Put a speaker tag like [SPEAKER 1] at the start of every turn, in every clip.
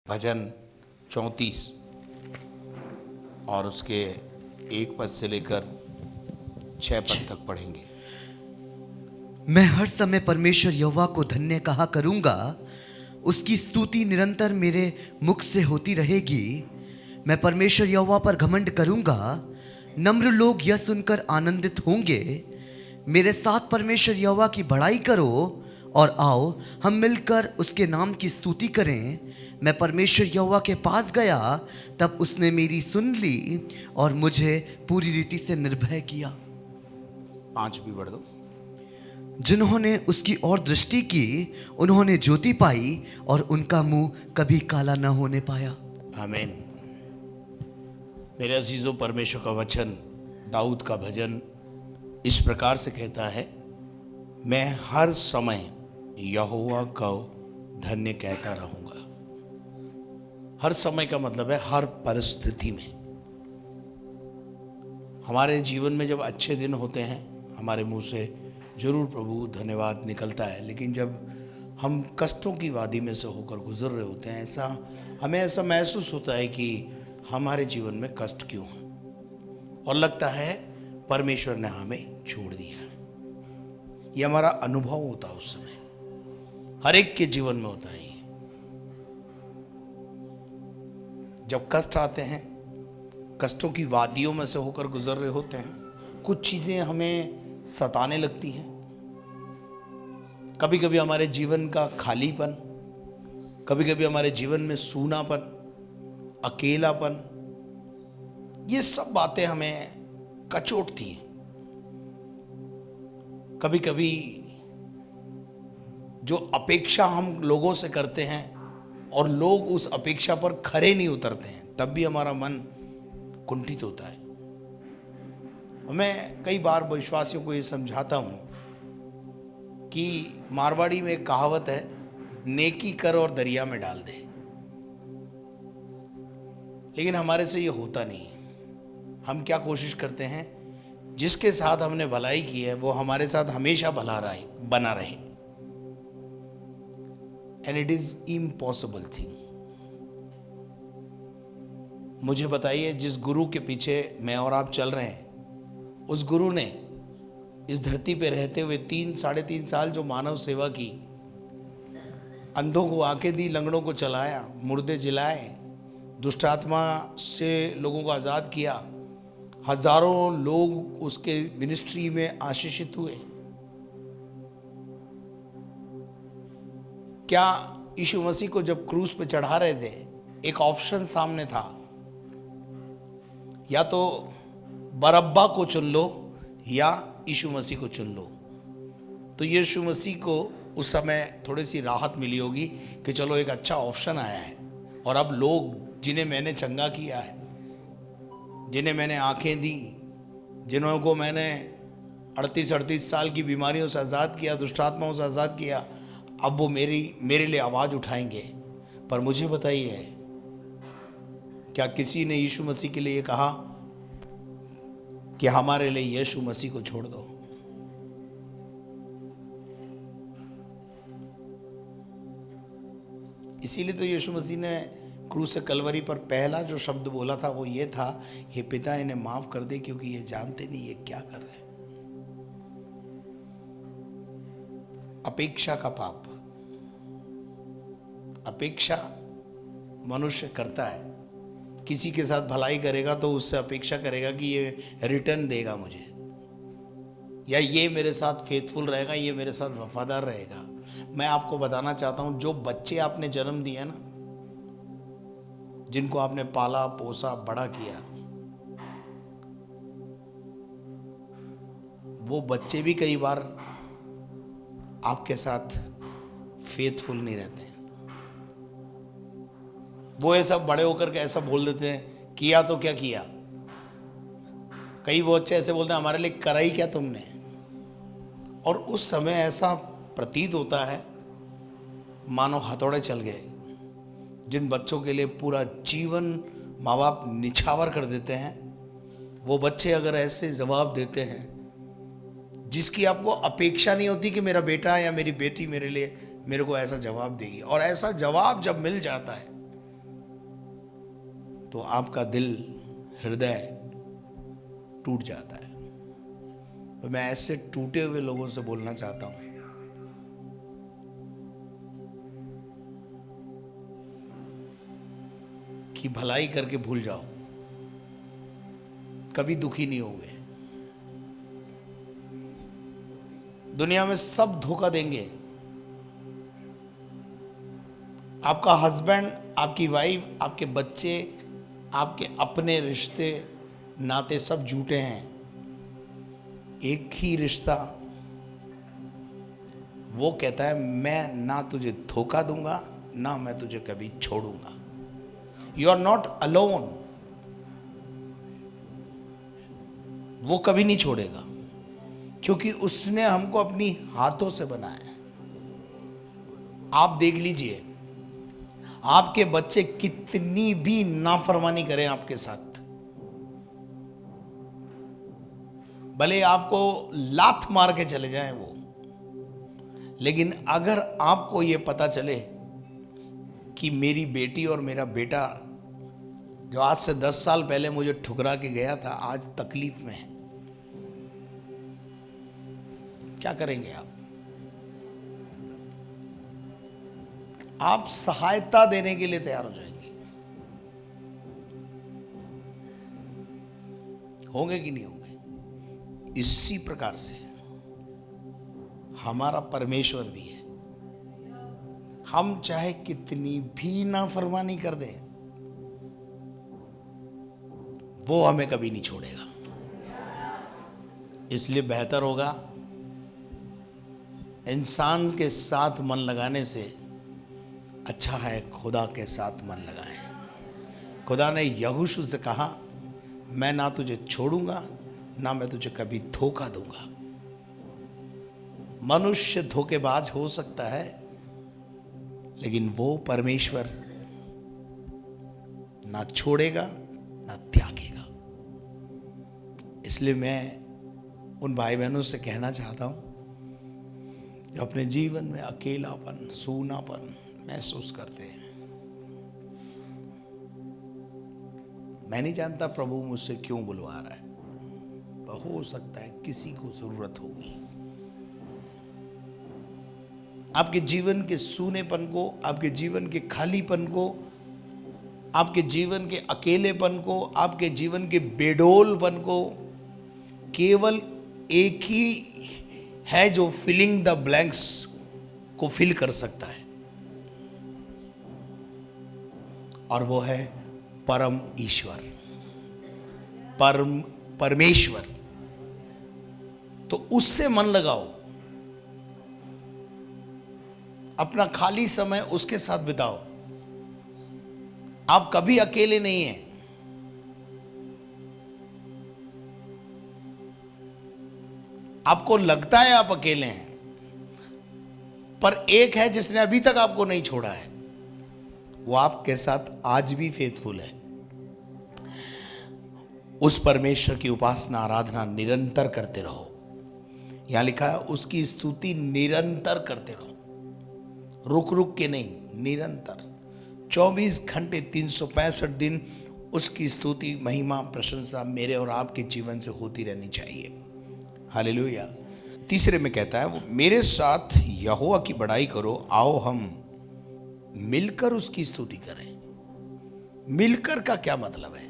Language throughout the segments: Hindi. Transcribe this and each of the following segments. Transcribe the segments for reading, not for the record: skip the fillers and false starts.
[SPEAKER 1] भजन 34 और उसके 1 पद से लेकर 6 पद तक पढ़ेंगे।
[SPEAKER 2] मैं हर समय परमेश्वर यहोवा को धन्य कहा करूंगा, उसकी स्तुति निरंतर मेरे मुख से होती रहेगी। मैं परमेश्वर यहोवा पर घमंड करूंगा, नम्र लोग यह सुनकर आनंदित होंगे। मेरे साथ परमेश्वर यहोवा की बड़ाई करो और आओ हम मिलकर उसके नाम की स्तुति करें। मैं परमेश्वर यहोवा के पास गया, तब उसने मेरी सुन ली और मुझे पूरी रीति से निर्भय किया।
[SPEAKER 1] 5 भी बढ़ दो।
[SPEAKER 2] जिन्होंने उसकी ओर दृष्टि की, उन्होंने ज्योति पाई और उनका मुंह कभी काला न होने पाया।
[SPEAKER 1] आमीन। मेरे अजीजों, परमेश्वर का वचन, दाऊद का भजन इस प्रकार से कहता है, मैं हर समय यहोवा को धन्य कहता रहूंगा। हर समय का मतलब है हर परिस्थिति में। हमारे जीवन में जब अच्छे दिन होते हैं, हमारे मुंह से जरूर प्रभु धन्यवाद निकलता है, लेकिन जब हम कष्टों की वादी में से होकर गुजर रहे होते हैं, हमें ऐसा महसूस होता है कि हमारे जीवन में कष्ट क्यों है, और लगता है परमेश्वर ने हमें छोड़ दिया। ये हमारा अनुभव होता है उस समय, हर एक के जीवन में होता है। जब कष्ट आते हैं, कष्टों की वादियों में से होकर गुजर रहे होते हैं, कुछ चीजें हमें सताने लगती हैं। कभी कभी हमारे जीवन का खालीपन, कभी कभी हमारे जीवन में सूनापन, अकेलापन, ये सब बातें हमें कचोटती हैं। कभी कभी जो अपेक्षा हम लोगों से करते हैं और लोग उस अपेक्षा पर खरे नहीं उतरते हैं, तब भी हमारा मन कुंठित होता है। मैं कई बार विश्वासियों को ये समझाता हूं कि मारवाड़ी में एक कहावत है, नेकी कर और दरिया में डाल दे। लेकिन हमारे से ये होता नहीं है। हम क्या कोशिश करते हैं, जिसके साथ हमने भलाई की है वो हमारे साथ हमेशा बना रहे। And it is impossible thing. मुझे बताइए, जिस गुरु के पीछे मैं और आप चल रहे हैं, उस गुरु ने इस धरती पे रहते हुए 3-3.5 साल जो मानव सेवा की, अंधों को आंखें दी, लंगड़ों को चलाया, मुर्दे जिलाए, दुष्ट आत्मा से लोगों को आजाद किया, हजारों लोग उसके मिनिस्ट्री में आशीषित हुए। क्या यीशु मसीह को जब क्रूस पे चढ़ा रहे थे, एक ऑप्शन सामने था, या तो बरअब्बा को चुन लो या यीशु मसीह को चुन लो। तो यीशु मसीह को उस समय थोड़ी सी राहत मिली होगी कि चलो एक अच्छा ऑप्शन आया है, और अब लोग जिन्हें मैंने चंगा किया है, जिन्हें मैंने आंखें दी, जिन्हों को मैंने 38 साल की बीमारियों से आज़ाद किया, दुष्टात्माओं से आज़ाद किया, अब वो मेरे लिए आवाज़ उठाएंगे। पर मुझे बताइए, क्या किसी ने यीशु मसीह के लिए कहा कि हमारे लिए यीशु मसीह को छोड़ दो? इसीलिए तो यीशु मसीह ने क्रूस से कलवरी पर पहला जो शब्द बोला था वो ये था, हे पिता इन्हें माफ कर दे, क्योंकि ये जानते नहीं ये क्या कर रहे हैं। अपेक्षा का पाप। अपेक्षा मनुष्य करता है, किसी के साथ भलाई करेगा तो उससे अपेक्षा करेगा कि ये रिटर्न देगा मुझे, या ये मेरे साथ फेथफुल रहेगा, ये मेरे साथ वफादार रहेगा। मैं आपको बताना चाहता हूं, जो बच्चे आपने जन्म दिया ना, जिनको आपने पाला पोसा बड़ा किया, वो बच्चे भी कई बार आपके साथ फेथफुल नहीं रहते हैं। वो ऐसा बड़े होकर के ऐसा बोल देते हैं, किया तो क्या किया। कई बच्चे ऐसे बोलते हैं, हमारे लिए करा ही क्या तुमने। और उस समय ऐसा प्रतीत होता है मानो हथौड़े चल गए। जिन बच्चों के लिए पूरा जीवन माँ बाप निछावर कर देते हैं, वो बच्चे अगर ऐसे जवाब देते हैं जिसकी आपको अपेक्षा नहीं होती कि मेरा बेटा या मेरी बेटी मेरे को ऐसा जवाब देगी, और ऐसा जवाब जब मिल जाता है तो आपका दिल, हृदय टूट जाता है। तो मैं ऐसे टूटे हुए लोगों से बोलना चाहता हूं, कि भलाई करके भूल जाओ, कभी दुखी नहीं होगे। दुनिया में सब धोखा देंगे। आपका हस्बैंड, आपकी वाइफ, आपके बच्चे, आपके अपने रिश्ते नाते सब झूठे हैं। एक ही रिश्ता वो कहता है, मैं ना तुझे धोखा दूंगा, ना मैं तुझे कभी छोड़ूंगा। You are not alone. वो कभी नहीं छोड़ेगा, क्योंकि उसने हमको अपनी हाथों से बनाया है। आप देख लीजिए, आपके बच्चे कितनी भी नाफरमानी करें आपके साथ, भले आपको लात मार के चले जाएं वो, लेकिन अगर आपको ये पता चले कि मेरी बेटी और मेरा बेटा जो आज से 10 साल पहले मुझे ठुकरा के गया था, आज तकलीफ में है, क्या करेंगे आप? आप सहायता देने के लिए तैयार हो जाएंगे। होंगे कि नहीं होंगे? इसी प्रकार से हमारा परमेश्वर भी है। हम चाहे कितनी भी नाफरमानी कर दें, वो हमें कभी नहीं छोड़ेगा। इसलिए बेहतर होगा इंसान के साथ मन लगाने से अच्छा है खुदा के साथ मन लगाएं। खुदा ने यहोशू से कहा, मैं ना तुझे छोड़ूंगा, ना मैं तुझे कभी धोखा दूंगा। मनुष्य धोखेबाज हो सकता है, लेकिन वो परमेश्वर ना छोड़ेगा ना त्यागेगा। इसलिए मैं उन भाई बहनों से कहना चाहता हूं जो अपने जीवन में अकेलापन, सूनापन महसूस करते हैं। मैं नहीं जानता प्रभु मुझसे क्यों बुलवा रहा है, पर हो सकता है किसी को जरूरत होगी। आपके जीवन के सूनेपन को, आपके जीवन के खालीपन को, आपके जीवन के अकेलेपन को, आपके जीवन के बेडोलपन को केवल एक ही है जो फिलिंग द ब्लैंक्स को फिल कर सकता है, और वो है परम ईश्वर, परमेश्वर। तो उससे मन लगाओ, अपना खाली समय उसके साथ बिताओ। आप कभी अकेले नहीं हैं। आपको लगता है आप अकेले हैं, पर एक है जिसने अभी तक आपको नहीं छोड़ा है, वो आपके साथ आज भी फेथफुल है। उस परमेश्वर की उपासना, आराधना निरंतर करते रहो। यहां लिखा है, उसकी स्तुति निरंतर करते रहो, रुक रुक के नहीं, निरंतर 24 घंटे 365 दिन उसकी स्तुति, महिमा, प्रशंसा मेरे और आपके जीवन से होती रहनी चाहिए। हालेलुया। तीसरे में कहता है, वो मेरे साथ यहोवा की बड़ाई करो, आओ हम मिलकर उसकी स्तुति करें। मिलकर का क्या मतलब है?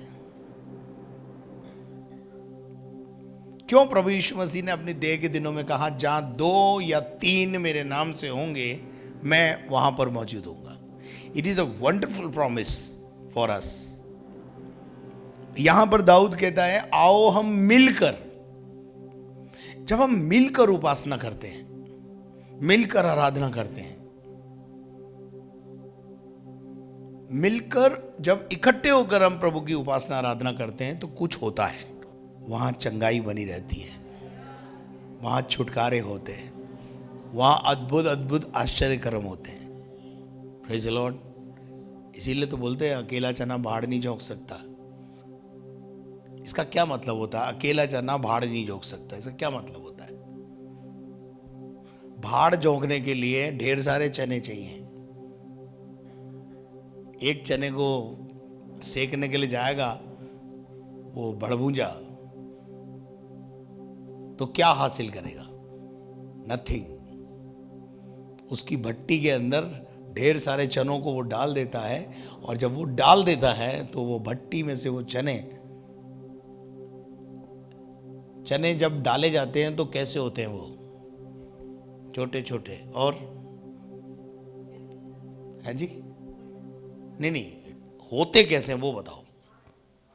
[SPEAKER 1] क्यों प्रभु यीशु मसीह ने अपनी देह के दिनों में कहा, जहां 2 या 3 मेरे नाम से होंगे मैं वहां पर मौजूद होऊंगा। It is a wonderful promise for us. यहां पर दाऊद कहता है, आओ हम मिलकर। जब हम मिलकर उपासना करते हैं, मिलकर आराधना करते हैं, मिलकर जब इकट्ठे होकर हम प्रभु की उपासना आराधना करते हैं, तो कुछ होता है। वहां चंगाई बनी रहती है, वहां छुटकारे होते हैं, वहां अद्भुत अद्भुत आश्चर्य कर्म होते हैं। Praise the Lord. इसीलिए तो बोलते हैं, अकेला चना भाड़ नहीं झोंक सकता। इसका क्या मतलब होता है? अकेला चना भाड़ नहीं झोंक सकता, इसका क्या मतलब होता है? भाड़ झोंकने के लिए ढेर सारे चने चाहिए। एक चने को सेकने के लिए जाएगा वो भड़भूजा, तो क्या हासिल करेगा? नथिंग। उसकी भट्टी के अंदर ढेर सारे चनों को वो डाल देता है, और जब वो डाल देता है तो वो भट्टी में से वो चने जब डाले जाते हैं तो कैसे होते हैं? वो छोटे छोटे, और है जी, नहीं होते कैसे हैं वो बताओ।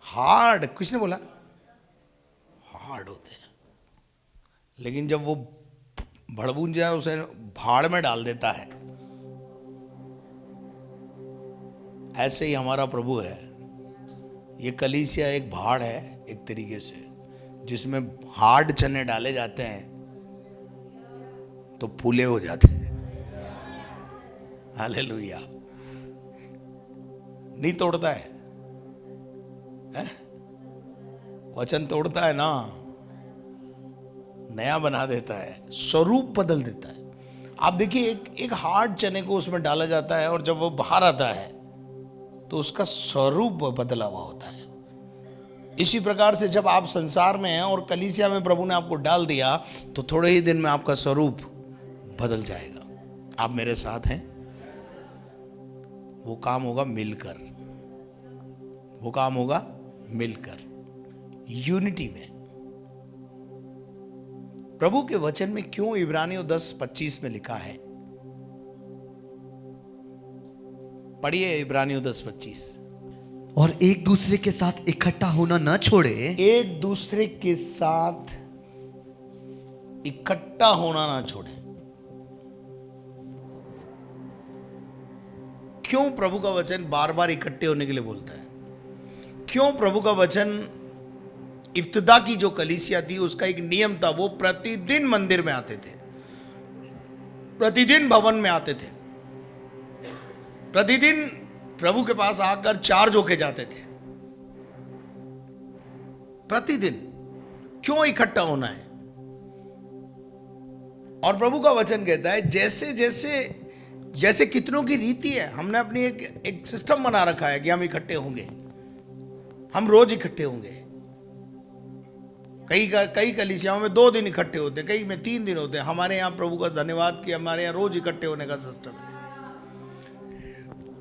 [SPEAKER 1] हार्ड, किसने बोला? हार्ड होते हैं। लेकिन जब वो भड़बूंजा उसे भाड़ में डाल देता है, ऐसे ही हमारा प्रभु है। ये कलीसिया एक भाड़ है एक तरीके से, जिसमें हार्ड चने डाले जाते हैं तो फूले हो जाते हैं। हालेलुया। नहीं तोड़ता है, हैं? वचन तोड़ता है ना, नया बना देता है, स्वरूप बदल देता है। आप देखिए, एक हार्ड चने को उसमें डाला जाता है, और जब वो बाहर आता है तो उसका स्वरूप बदला हुआ होता है। इसी प्रकार से जब आप संसार में हैं और कलीसिया में प्रभु ने आपको डाल दिया, तो थोड़े ही दिन में आपका स्वरूप बदल जाएगा। आप मेरे साथ हैं? वो काम होगा मिलकर, वो काम होगा मिलकर, यूनिटी में। प्रभु के वचन में क्यों इब्रानियों 10:25 में लिखा है? पढ़िए इब्रानियों 10:25।
[SPEAKER 2] और एक दूसरे के साथ इकट्ठा होना न छोड़े।
[SPEAKER 1] एक दूसरे के साथ इकट्ठा होना ना छोड़े। क्यों प्रभु का वचन बार बार इकट्ठे होने के लिए बोलता है? क्यों प्रभु का वचन, इब्तिदा की जो कलीसिया थी उसका एक नियम था, वो प्रतिदिन मंदिर में आते थे, प्रतिदिन भवन में आते थे, प्रतिदिन प्रभु के पास आकर चार्ज होके जाते थे, प्रतिदिन। क्यों इकट्ठा होना है? और प्रभु का वचन कहता है जैसे जैसे जैसे कितनों की रीति है, हमने अपनी एक सिस्टम बना रखा है कि हम इकट्ठे होंगे, हम रोज इकट्ठे होंगे। कई कलीसियाओं में 2 दिन इकट्ठे होते हैं, कई में 3 दिन होते हैं। हमारे यहाँ प्रभु का धन्यवाद कि हमारे यहाँ रोज इकट्ठे होने का सिस्टम है।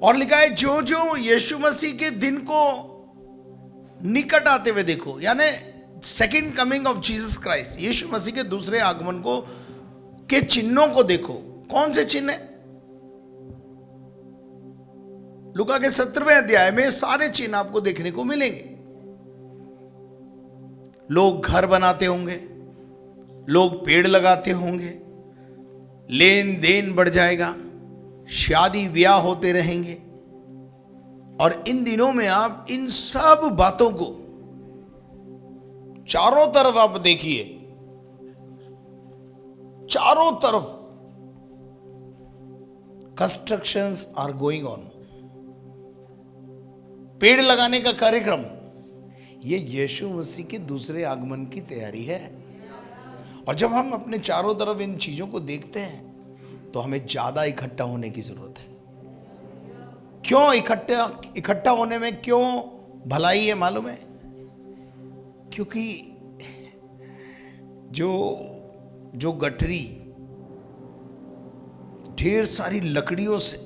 [SPEAKER 1] और लिखा है जो जो यीशु मसीह के दिन को निकट आते हुए देखो, यानी second coming of Jesus Christ, यीशु मसीह के दूसरे आगमन को के चिन्हों को देखो। कौन से चिन्ह है? लूका के 17वें अध्याय में सारे चिन्ह आपको देखने को मिलेंगे। लोग घर बनाते होंगे, लोग पेड़ लगाते होंगे, लेन देन बढ़ जाएगा, शादी ब्याह होते रहेंगे। और इन दिनों में आप इन सब बातों को चारों तरफ आप देखिए, चारों तरफ कंस्ट्रक्शंस आर गोइंग ऑन। पेड़ लगाने का कार्यक्रम, ये यीशु मसीह के दूसरे आगमन की तैयारी है। और जब हम अपने चारों तरफ इन चीजों को देखते हैं तो हमें ज्यादा इकट्ठा होने की जरूरत है। क्यों इकट्ठा होने में क्यों भलाई है मालूम है? क्योंकि जो गठरी ढेर सारी लकड़ियों से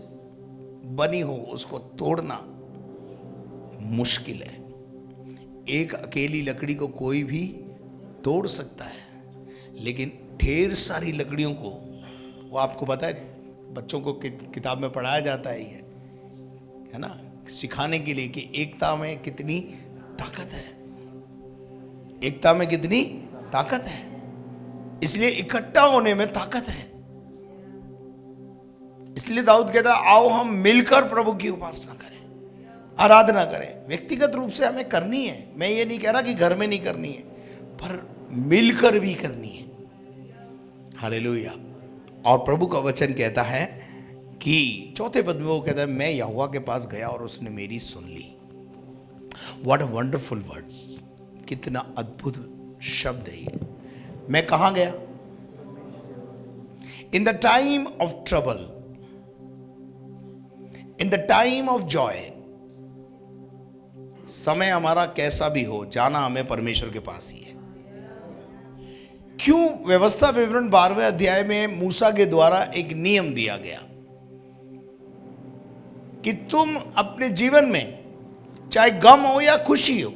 [SPEAKER 1] बनी हो, उसको तोड़ना मुश्किल है। एक अकेली लकड़ी को कोई भी तोड़ सकता है, लेकिन ढेर सारी लकड़ियों को, वो आपको पता है, बच्चों को किताब में पढ़ाया जाता है ना, सिखाने के लिए कि एकता में कितनी ताकत है, एकता में कितनी ताकत है। इसलिए इकट्ठा होने में ताकत है। इसलिए दाऊद कहता है आओ हम मिलकर प्रभु की उपासना करें, आराधना करें। व्यक्तिगत रूप से हमें करनी है, मैं ये नहीं कह रहा कि घर में नहीं करनी है, पर मिलकर भी करनी है। हालेलुया। और प्रभु का वचन कहता है कि 4 पद में वो कहता है मैं यहोवा के पास गया और उसने मेरी सुन ली। व्हाट अ वंडरफुल वर्ड्स, कितना अद्भुत शब्द है ये। मैं कहां गया? In the time of trouble, in the time of Joy, समय हमारा कैसा भी हो, जाना हमें परमेश्वर के पास ही है। क्यों? व्यवस्था विवरण 12वें अध्याय में मूसा के द्वारा एक नियम दिया गया कि तुम अपने जीवन में चाहे गम हो या खुशी हो,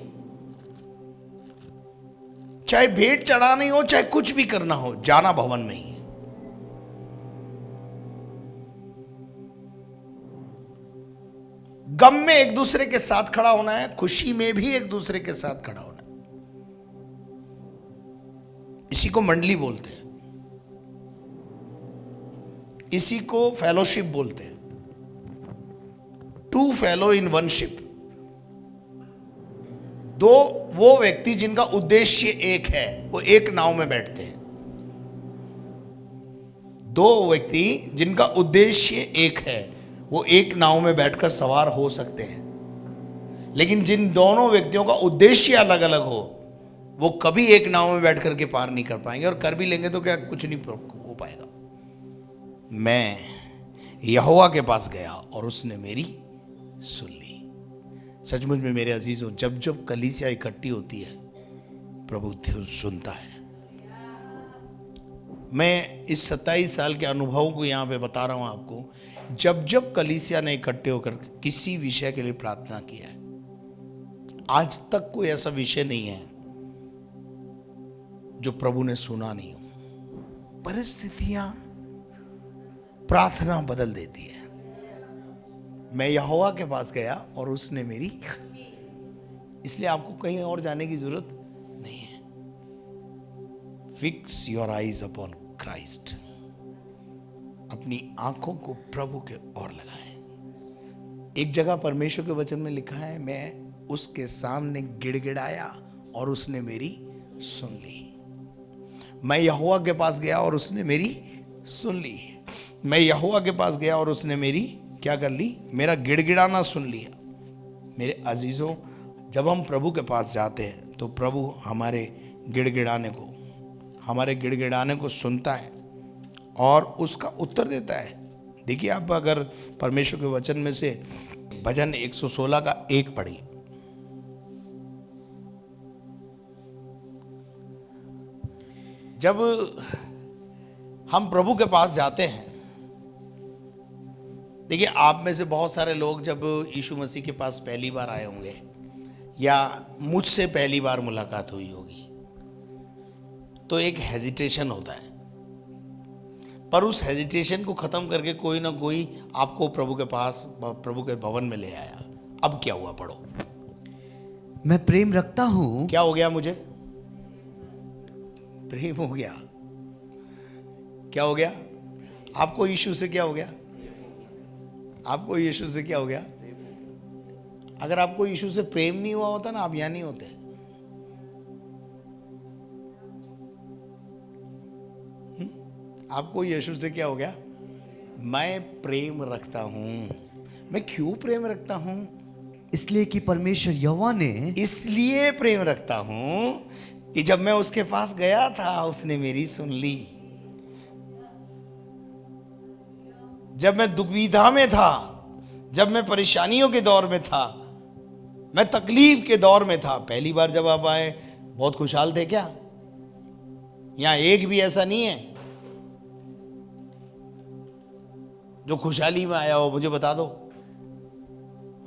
[SPEAKER 1] चाहे भेंट चढ़ानी हो, चाहे कुछ भी करना हो, जाना भवन में ही है। गम में एक दूसरे के साथ खड़ा होना है, खुशी में भी एक दूसरे के साथ खड़ा होना है। इसी को मंडली बोलते हैं, इसी को फेलोशिप बोलते हैं। Two fellow in one ship, दो वो व्यक्ति जिनका उद्देश्य एक है, वो एक नाव में बैठते हैं। दो व्यक्ति जिनका उद्देश्य एक है, वो एक नाव में बैठकर सवार हो सकते हैं। लेकिन जिन दोनों व्यक्तियों का उद्देश्य अलग अलग हो, वो कभी एक नाव में बैठ करके पार नहीं कर पाएंगे, और कर भी लेंगे तो क्या कुछ नहीं हो पाएगा। मैं यहोवा के पास गया और उसने मेरी सुन ली। सचमुच में मेरे अजीजों, जब जब कलीसिया इकट्ठी होती है, प्रभु सुनता है। मैं इस 27 साल के अनुभव को यहाँ पे बता रहा हूँ आपको। जब जब कलीसिया ने इकट्ठे होकर किसी विषय के लिए प्रार्थना किया है, आज तक कोई ऐसा विषय नहीं है जो प्रभु ने सुना नहीं हो। परिस्थितियां प्रार्थना बदल देती है। मैं यहोवा के पास गया और उसने मेरी, इसलिए आपको कहीं और जाने की जरूरत नहीं है। Fix your eyes upon Christ, अपनी आंखों को प्रभु के ओर लगाएं। एक जगह परमेश्वर के वचन में लिखा है, मैं उसके सामने गिड़गिड़ाया और उसने मेरी सुन ली। मैं यहोवा के पास गया और उसने मेरी सुन ली। मैं यहोवा के पास गया और उसने मेरी क्या कर ली? मेरा गिड़गिड़ाना सुन लिया। मेरे अजीजों, जब हम प्रभु के पास जाते हैं तो प्रभु हमारे गिड़गिड़ाने को सुनता है और उसका उत्तर देता है। देखिए, आप अगर परमेश्वर के वचन में से भजन 116 का 1 पढ़िए। जब हम प्रभु के पास जाते हैं, देखिए, आप में से बहुत सारे लोग जब यीशु मसीह के पास पहली बार आए होंगे या मुझसे पहली बार मुलाकात हुई होगी, तो एक हेजिटेशन होता है। पर उस हेजिटेशन को खत्म करके कोई ना कोई आपको प्रभु के पास, प्रभु के भवन में ले आया। अब क्या हुआ? पढ़ो।
[SPEAKER 2] मैं प्रेम रखता हूं।
[SPEAKER 1] क्या हो गया? मुझे प्रेम हो गया। क्या हो गया? आपको यीशु से क्या हो गया? आपको यीशु से क्या हो गया? अगर आपको यीशु से प्रेम नहीं हुआ होता ना, आप यहां नहीं होते। आपको यीशु से क्या हो गया? मैं प्रेम रखता हूं। मैं क्यों प्रेम रखता हूं?
[SPEAKER 2] इसलिए कि परमेश्वर यहोवा ने,
[SPEAKER 1] इसलिए प्रेम रखता हूं कि जब मैं उसके पास गया था, उसने मेरी सुन ली। जब मैं दुविधा में था, जब मैं परेशानियों के दौर में था, मैं तकलीफ के दौर में था, पहली बार जब आप आए, बहुत खुशहाल थे क्या? यहां एक भी ऐसा नहीं है जो खुशहाली में आया हो, मुझे बता दो।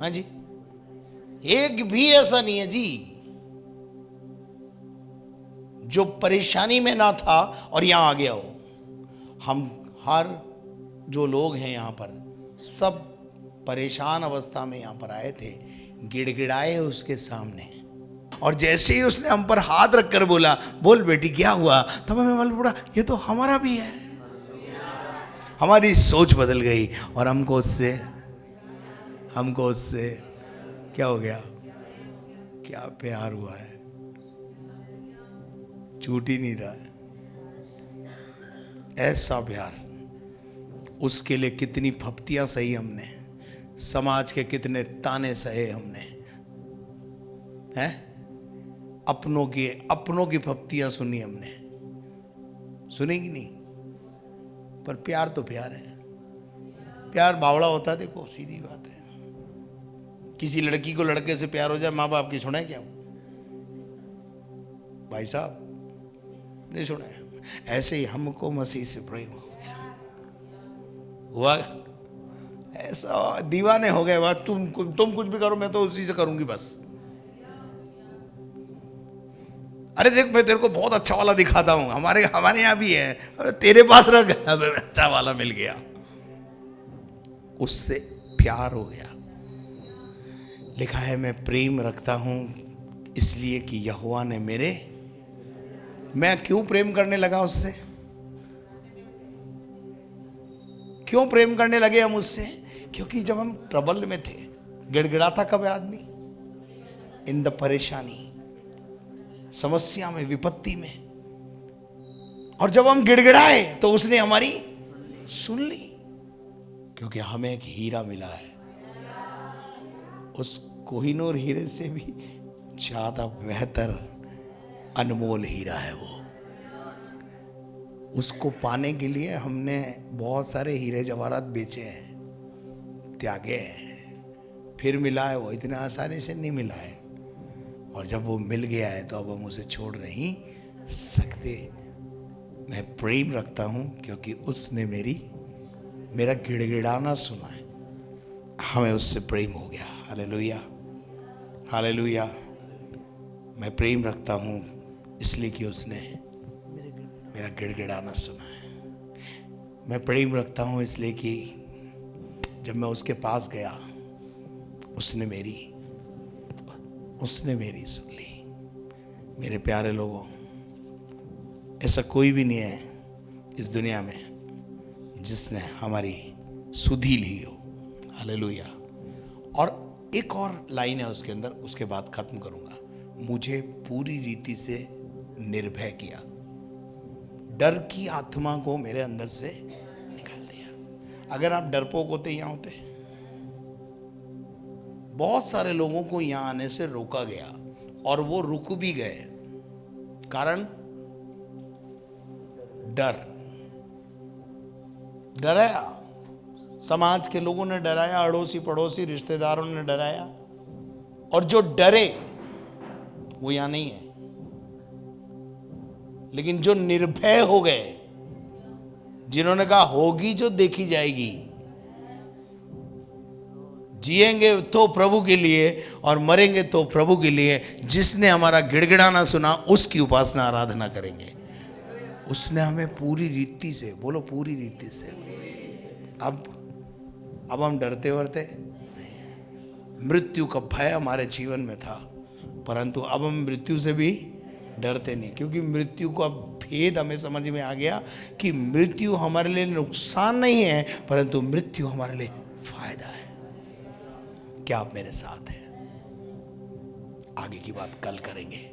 [SPEAKER 1] हाँ जी, एक भी ऐसा नहीं है जी जो परेशानी में ना था और यहां आ गया हो। हम हर जो लोग हैं यहां पर, सब परेशान अवस्था में यहां पर आए थे, गिड़गिड़ाए उसके सामने, और जैसे ही उसने हम पर हाथ रखकर बोला, बोल बेटी क्या हुआ, तब हमें मालूम पड़ा ये तो हमारा भी है। हमारी सोच बदल गई और हमको उससे क्या हो गया? क्या प्यार हुआ है, छूट ही नहीं रहा है। ऐसा प्यार, उसके लिए कितनी फप्तियां सही हमने, समाज के कितने ताने सहे हमने, हैं? अपनों की फप्तियां सुनी हमने, सुनेगी नहीं। पर प्यार तो प्यार है। प्यार बावड़ा होता है, देखो सीधी बात है। किसी लड़की को लड़के से प्यार हो जाए, माँ बाप की सुने क्या भाई साहब? नहीं सुने। ऐसे ही हमको मसीह से प्रेम हो गया, हुआ ऐसा दीवाने हो गए। बात तुम कुछ भी करो, मैं तो उसी से करूंगी बस। अरे देख, मैं तेरे को बहुत अच्छा वाला दिखाता हूं, हमारे यहाँ भी है। अरे तेरे पास रख, हमें अच्छा वाला मिल गया, उससे प्यार हो गया। लिखा है मैं प्रेम रखता हूं इसलिए कि यहोवा ने मेरे, मैं क्यों प्रेम करने लगा उससे? क्यों प्रेम करने लगे हम उससे? क्योंकि जब हम ट्रबल में थे, गिड़गिड़ाता कब है आदमी? इन द परेशानी, समस्या में, विपत्ति में। और जब हम गिड़गिड़ाए तो उसने हमारी सुन ली, क्योंकि हमें एक हीरा मिला है। उस कोहिनूर हीरे से भी ज्यादा बेहतर अनमोल हीरा है वो। उसको पाने के लिए हमने बहुत सारे हीरे जवाहरात बेचे हैं, त्यागे हैं, फिर मिला है वो। इतने आसानी से नहीं मिला है, और जब वो मिल गया है तो अब हम उसे छोड़ नहीं सकते। मैं प्रेम रखता हूं क्योंकि उसने मेरा गिड़गिड़ाना सुना है, हमें उससे प्रेम हो गया। Hallelujah, hallelujah. मैं प्रेम रखता हूं इसलिए कि उसने मेरा गिड़गिड़ाना सुना है। मैं प्रेम रखता हूं इसलिए कि जब मैं उसके पास गया, उसने मेरी सुन ली। मेरे प्यारे लोगों, ऐसा कोई भी नहीं है इस दुनिया में जिसने हमारी सुधि ली हो। हालेलुया। और एक और लाइन है उसके अंदर, उसके बाद खत्म करूंगा। मुझे पूरी रीति से निर्भय किया, डर की आत्मा को मेरे अंदर से निकाल दिया। अगर आप डरपोक होते, यहां होते। बहुत सारे लोगों को यहां आने से रोका गया, और वो रुक भी गए। कारण डराया, समाज के लोगों ने डराया, अड़ोसी पड़ोसी रिश्तेदारों ने डराया। और जो डरे वो यहां नहीं है, लेकिन जो निर्भय हो गए, जिन्होंने कहा होगी जो देखी जाएगी, जिएंगे तो प्रभु के लिए और मरेंगे तो प्रभु के लिए। जिसने हमारा गिड़गिड़ाना सुना, उसकी उपासना आराधना करेंगे। उसने हमें पूरी रीति से, बोलो पूरी रीति से। अब हम डरते वरते नहीं। मृत्यु का भय हमारे जीवन में था, परंतु अब हम मृत्यु से भी डरते नहीं, क्योंकि मृत्यु का भेद हमें समझ में आ गया कि मृत्यु हमारे लिए नुकसान नहीं है, परंतु मृत्यु हमारे लिए फायदा है। क्या आप मेरे साथ हैं? आगे की बात कल करेंगे।